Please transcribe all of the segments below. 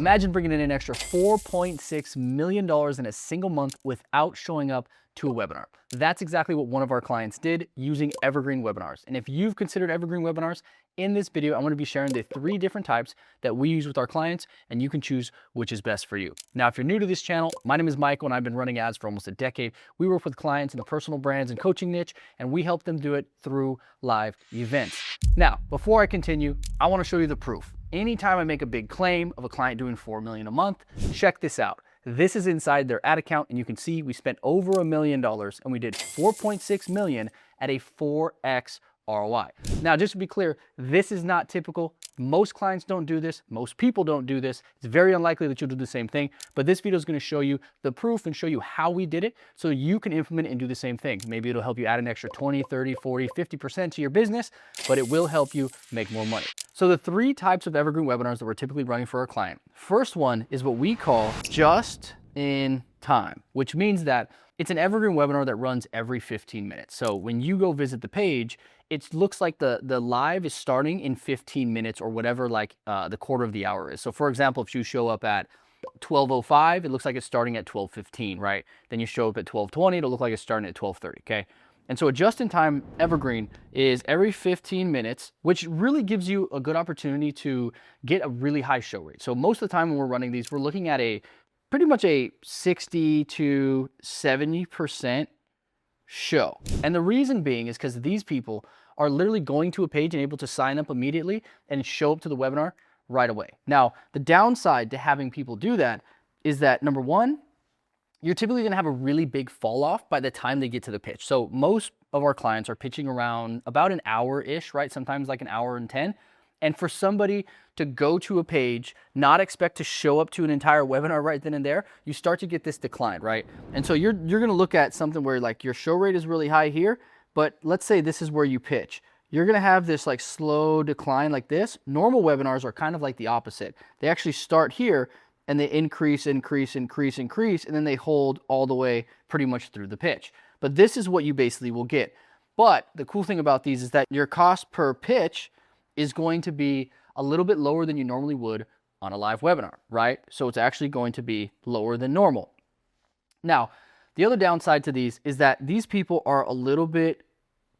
Imagine bringing in an extra $4.6 million in a single month without showing up to a webinar. That's exactly what one of our clients did using Evergreen Webinars. And if you've considered Evergreen Webinars, in this video, I'm going to be sharing the 3 different types that we use with our clients, and you can choose which is best for you. Now, if you're new to this channel, my name is Michael, and I've been running ads for almost a decade. We work with clients in the personal brands and coaching niche, and we help them do it through live events. Now, before I continue, I want to show you the proof. Anytime I make a big claim of a client doing $4 million a month, check this out. This is inside their ad account, and you can see we spent over $1 million, and we did $4.6 million at a 4x ROI. Now, just to be clear, this is not typical. Most clients don't do this. Most people don't do this. It's very unlikely that you'll do the same thing, but this video is going to show you the proof and show you how we did it so you can implement it and do the same thing. Maybe it'll help you add an extra 20, 30, 40, 50% to your business, but it will help you make more money. So the 3 types of Evergreen Webinars that we're typically running for our client. First one is what we call just in time, which means that it's an Evergreen webinar that runs every 15 minutes. So when you go visit the page, it looks like the live is starting in 15 minutes or whatever the quarter of the hour is. So for example, if you show up at 12:05, it looks like it's starting at 12:15, right? Then you show up at 12:20, it'll look like it's starting at 12:30, okay? And so a just-in-time Evergreen is every 15 minutes, which really gives you a good opportunity to get a really high show rate. So most of the time when we're running these, we're looking at pretty much a 60 to 70% show. And the reason being is because these people are literally going to a page and able to sign up immediately and show up to the webinar right away. Now, the downside to having people do that is that, number one, you're typically going to have a really big fall off by the time they get to the pitch. So most of our clients are pitching around about an hour-ish, right? Sometimes like an hour and 10. And for somebody to go to a page, not expect to show up to an entire webinar right then and there, you start to get this decline, right? And so you're going to look at something where like your show rate is really high here, but let's say this is where you pitch. You're going to have this like slow decline like this. Normal webinars are kind of like the opposite. They actually start here and they increase, and then they hold all the way pretty much through the pitch. But this is what you basically will get. But the cool thing about these is that your cost per pitch is going to be a little bit lower than you normally would on a live webinar, right? So it's actually going to be lower than normal. Now, the other downside to these is that these people are a little bit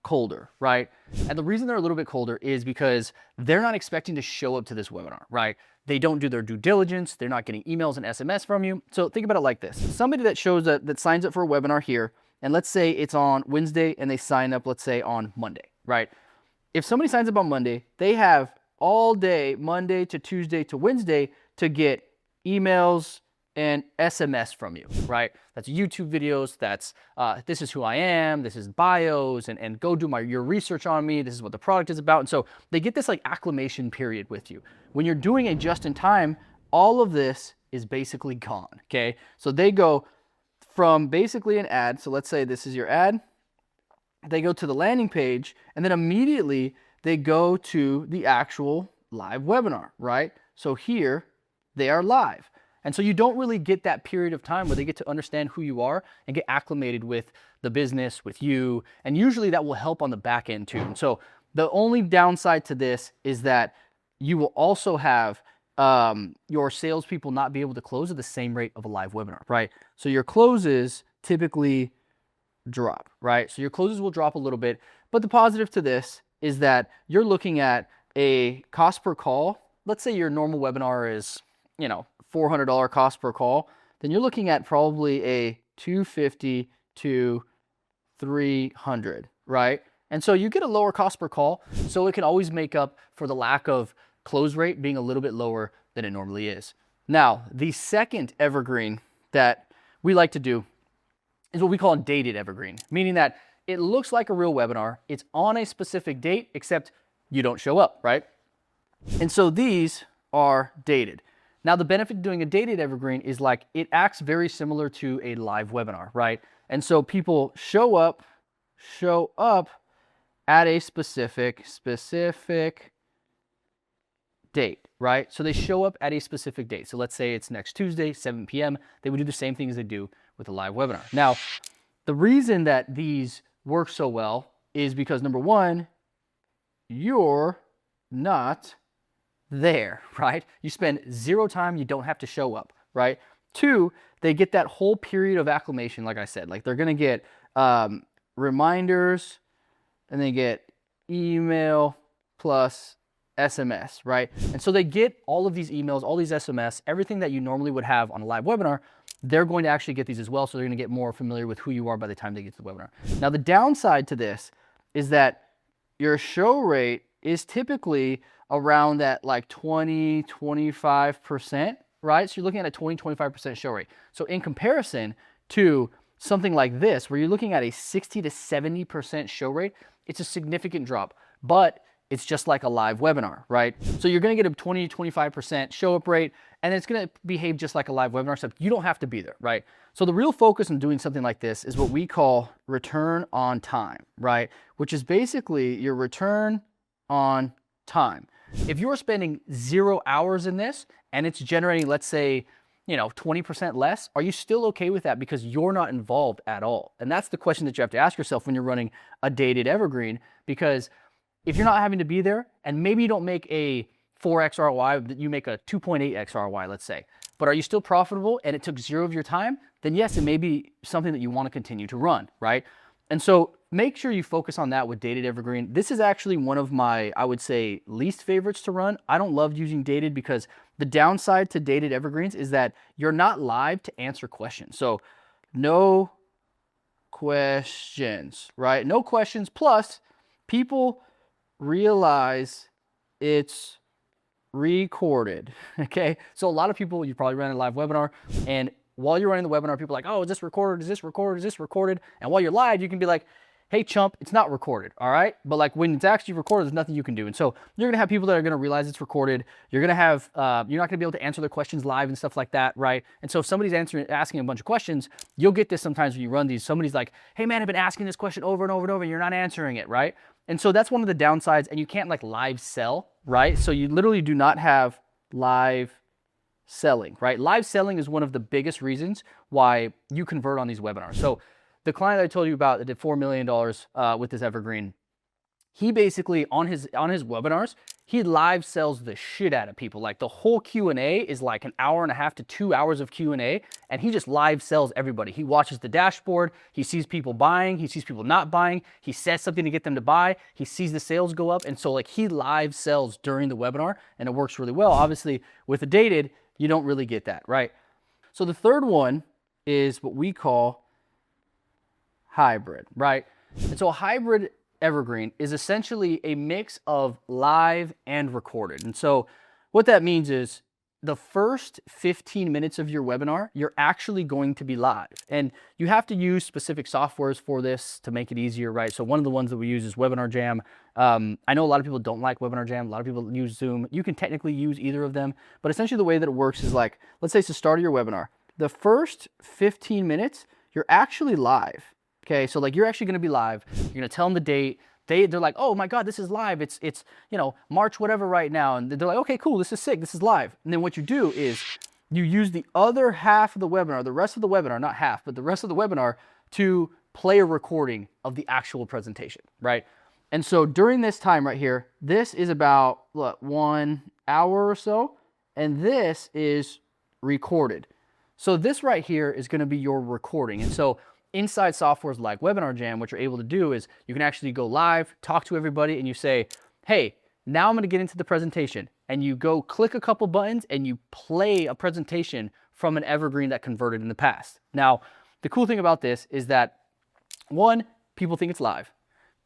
colder, right? And the reason they're a little bit colder is because they're not expecting to show up to this webinar, right? They don't do their due diligence. They're not getting emails and SMS from you. So think about it like this. Somebody that that signs up for a webinar here, and let's say it's on Wednesday and they sign up, let's say on Monday, right? If somebody signs up on Monday, they have all day, Monday to Tuesday to Wednesday, to get emails and SMS from you, right? That's YouTube videos, that's this is who I am, this is bios, and go do your research on me, this is what the product is about. And so they get this like acclimation period with you. When you're doing a just-in-time, all of this is basically gone, okay? So they go from basically an ad, so let's say this is your ad, they go to the landing page, and then immediately they go to the actual live webinar, right? So here they are live. And so you don't really get that period of time where they get to understand who you are and get acclimated with the business, with you. And usually that will help on the back end too. And so the only downside to this is that you will also have your salespeople not be able to close at the same rate of a live webinar, right? So your closes typically drop, right? So your closes will drop a little bit, but the positive to this is that you're looking at a cost per call. Let's say your normal webinar is, $400 cost per call, then you're looking at probably a $250 to $300, right? And so you get a lower cost per call, so it can always make up for the lack of close rate being a little bit lower than it normally is. Now, the second evergreen that we like to do is what we call a dated evergreen, meaning that it looks like a real webinar. It's on a specific date, except you don't show up, right? And so these are dated. Now, the benefit of doing a dated evergreen is like it acts very similar to a live webinar, right? And so people show up at a specific date, right? So they show up at a specific date. So let's say it's next Tuesday, 7 p.m. They would do the same thing as they do with a live webinar. Now, the reason that these work so well is because, number one, you're not there, right? You spend 0 time, you don't have to show up, right? 2, they get that whole period of acclimation, like I said. Like they're gonna get reminders, and they get email plus SMS, right? And so they get all of these emails, all these SMS, everything that you normally would have on a live webinar, they're going to actually get these as well. So they're going to get more familiar with who you are by the time they get to the webinar. Now, the downside to this is that your show rate is typically around that like 20, 25%, right? So you're looking at a 20, 25% show rate. So in comparison to something like this, where you're looking at a 60 to 70% show rate, it's a significant drop, but it's just like a live webinar, right? So you're gonna get a 20 to 25% show up rate, and it's gonna behave just like a live webinar, so you don't have to be there, right? So the real focus in doing something like this is what we call return on time, right? Which is basically your return on time. If you're spending 0 hours in this and it's generating, let's say, 20% less, are you still okay with that because you're not involved at all? And that's the question that you have to ask yourself when you're running a dated evergreen, because if you're not having to be there, and maybe you don't make a 4x ROI, you make a 2.8x ROI, let's say, but are you still profitable and it took 0 of your time? Then yes, it may be something that you want to continue to run, right? And so make sure you focus on that with dated evergreen. This is actually one of my, I would say, least favorites to run. I don't love using dated because the downside to dated evergreens is that you're not live to answer questions. So no questions, right? No questions, plus people realize it's recorded, okay? So a lot of people, you probably ran a live webinar, and while you're running the webinar, people are like, oh, is this recorded? Is this recorded? Is this recorded? And while you're live, you can be like, hey, chump, it's not recorded, all right? But like when it's actually recorded, there's nothing you can do. And so you're gonna have people that are gonna realize it's recorded. You're gonna have, you're not gonna be able to answer their questions live and stuff like that, right? And so if somebody's asking a bunch of questions, you'll get this sometimes when you run these. Somebody's like, hey man, I've been asking this question over and over and over, and you're not answering it, right? And so that's one of the downsides, and you can't like live sell, right? So you literally do not have live selling, right? Live selling is one of the biggest reasons why you convert on these webinars. So the client that I told you about that did $4 million with this evergreen, he basically on his webinars, he live sells the shit out of people. Like the whole Q&A is like an hour and a half to 2 hours of Q&A, and he just live sells everybody. He watches the dashboard, he sees people buying, he sees people not buying, he says something to get them to buy, he sees the sales go up, and so like he live sells during the webinar, and it works really well. Obviously, with a dated, you don't really get that, right? So the third one is what we call hybrid, right? And so a hybrid evergreen is essentially a mix of live and recorded. And so what that means is the first 15 minutes of your webinar, you're actually going to be live. And you have to use specific softwares for this to make it easier, right? So one of the ones that we use is Webinar Jam. I know a lot of people don't like Webinar Jam. A lot of people use Zoom. You can technically use either of them, but essentially the way that it works is like, let's say it's the start of your webinar. The first 15 minutes, you're actually live. Okay, so like you're actually gonna be live. You're gonna tell them the date. They're like, oh my God, this is live. It's March whatever right now. And they're like, okay, cool, this is sick, this is live. And then what you do is you use the other half of the webinar, the rest of the webinar, not half, but the rest of the webinar to play a recording of the actual presentation, right? And so during this time right here, this is about, 1 hour or so, and this is recorded. So this right here is gonna be your recording. And so inside softwares like Webinar Jam, what you're able to do is you can actually go live, talk to everybody, and you say, hey, now I'm gonna get into the presentation. And you go click a couple buttons and you play a presentation from an evergreen that converted in the past. Now, the cool thing about this is that 1, people think it's live.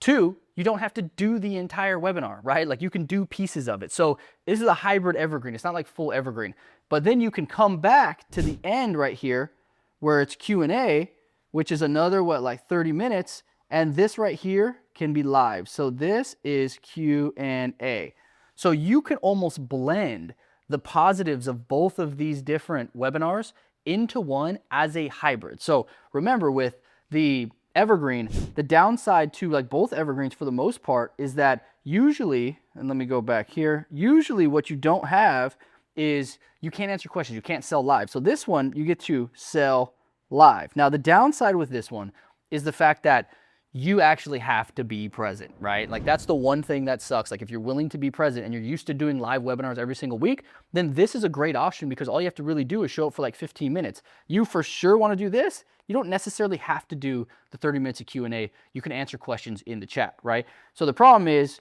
2, you don't have to do the entire webinar, right? Like you can do pieces of it. So this is a hybrid evergreen. It's not like full evergreen. But then you can come back to the end right here where it's Q&A, which is another, 30 minutes. And this right here can be live. So this is Q&A. So you can almost blend the positives of both of these different webinars into one as a hybrid. So remember, with the evergreen, the downside to like both evergreens for the most part is that usually, and let me go back here, usually what you don't have is you can't answer questions, you can't sell live. So this one, you get to sell live. Now the downside with this one is the fact that you actually have to be present, right? Like that's the one thing that sucks. Like if you're willing to be present and you're used to doing live webinars every single week, then this is a great option because all you have to really do is show up for like 15 minutes. You for sure want to do this. You don't necessarily have to do the 30 minutes of Q&A. You can answer questions in the chat, right? So the problem is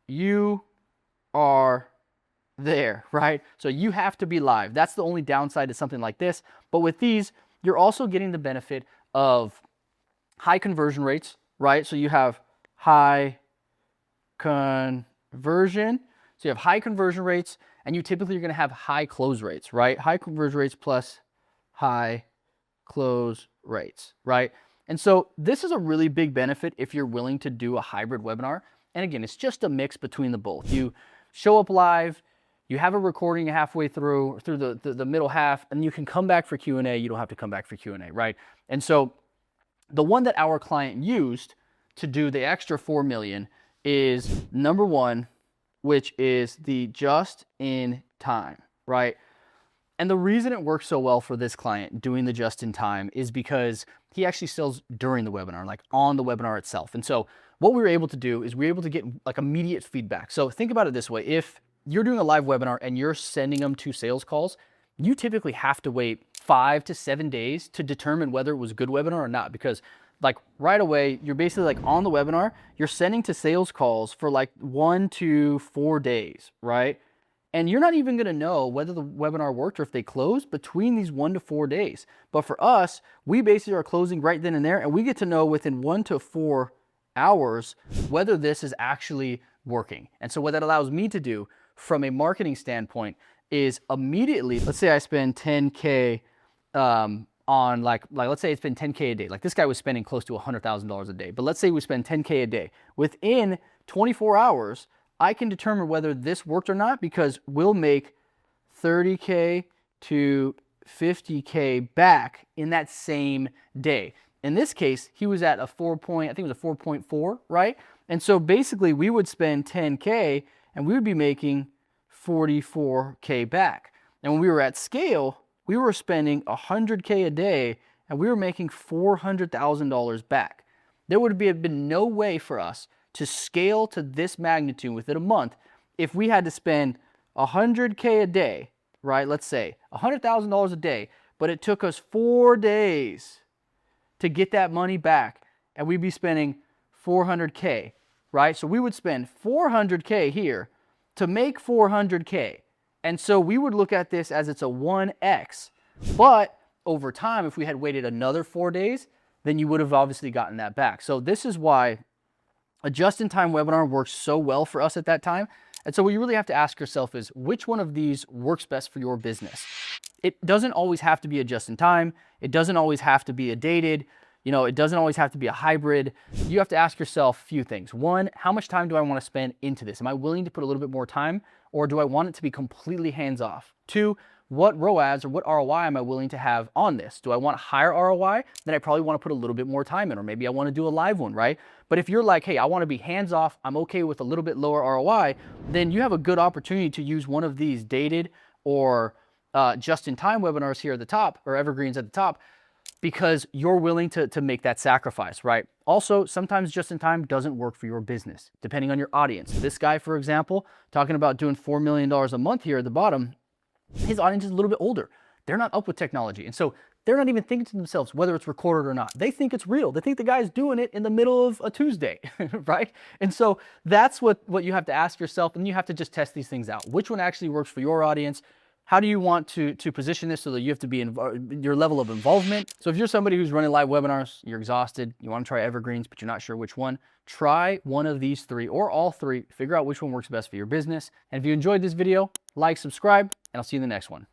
you are there, right? So you have to be live. That's the only downside to something like this. But with these, you're also getting the benefit of high conversion rates, right? So you have high conversion. So you have high conversion rates, and you typically are going to have high close rates, right? High conversion rates plus high close rates, right? And so this is a really big benefit if you're willing to do a hybrid webinar. And again, it's just a mix between the both. You show up live, you have a recording halfway through the middle half, and you can come back for Q&A. You don't have to come back for Q&A, right? And so the one that our client used to do the extra 4 million is number one, which is the just in time, right? And the reason it works so well for this client doing the just in time is because he actually sells during the webinar, like on the webinar itself. And so what we were able to do is we were able to get like immediate feedback. So think about it this way. If you're doing a live webinar and you're sending them to sales calls, you typically have to wait 5 to 7 days to determine whether it was a good webinar or not, because like right away, you're basically like on the webinar, you're sending to sales calls for like 1 to 4 days, right? And you're not even gonna know whether the webinar worked or if they closed between these 1 to 4 days. But for us, we basically are closing right then and there, and we get to know within 1 to 4 hours whether this is actually working. And so what that allows me to do from a marketing standpoint is immediately, let's say I spend 10K on like let's say it's been 10K a day. Like this guy was spending close to $100,000 a day, but let's say we spend 10K a day. Within 24 hours, I can determine whether this worked or not because we'll make 30K to 50K back in that same day. In this case, he was at a 4.4, right? And so basically we would spend 10K and we would be making 44K back. And when we were at scale, we were spending 100K a day and we were making $400,000 back. There would have been no way for us to scale to this magnitude within a month if we had to spend 100K a day, right? Let's say $100,000 a day, but it took us 4 days to get that money back and we'd be spending 400K, right? So we would spend 400K here to make 400K. And so we would look at this as it's a 1x, but over time, if we had waited another 4 days, then you would have obviously gotten that back. So this is why a just-in-time webinar works so well for us at that time. And so what you really have to ask yourself is, which one of these works best for your business? It doesn't always have to be a just-in-time. It doesn't always have to be a dated. It doesn't always have to be a hybrid. You have to ask yourself a few things. One, how much time do I want to spend into this? Am I willing to put a little bit more time, or do I want it to be completely hands-off? Two, what ROAS or what ROI am I willing to have on this? Do I want higher ROI? Then I probably want to put a little bit more time in, or maybe I want to do a live one, right? But if you're like, hey, I want to be hands-off, I'm okay with a little bit lower ROI, then you have a good opportunity to use one of these dated or just-in-time webinars here at the top, or evergreens at the top, because you're willing to make that sacrifice, right? Also, sometimes just-in-time doesn't work for your business, depending on your audience. This guy, for example, talking about doing $4 million a month here at the bottom, his audience is a little bit older. They're not up with technology. And so they're not even thinking to themselves whether it's recorded or not. They think it's real. They think the guy's doing it in the middle of a Tuesday, right? And so that's what you have to ask yourself, and you have to just test these things out. Which one actually works for your audience? How do you want to position this so that you have to be your level of involvement? So if you're somebody who's running live webinars, you're exhausted, you want to try evergreens, but you're not sure which one, try one of these three or all three. Figure out which one works best for your business. And if you enjoyed this video, like, subscribe, and I'll see you in the next one.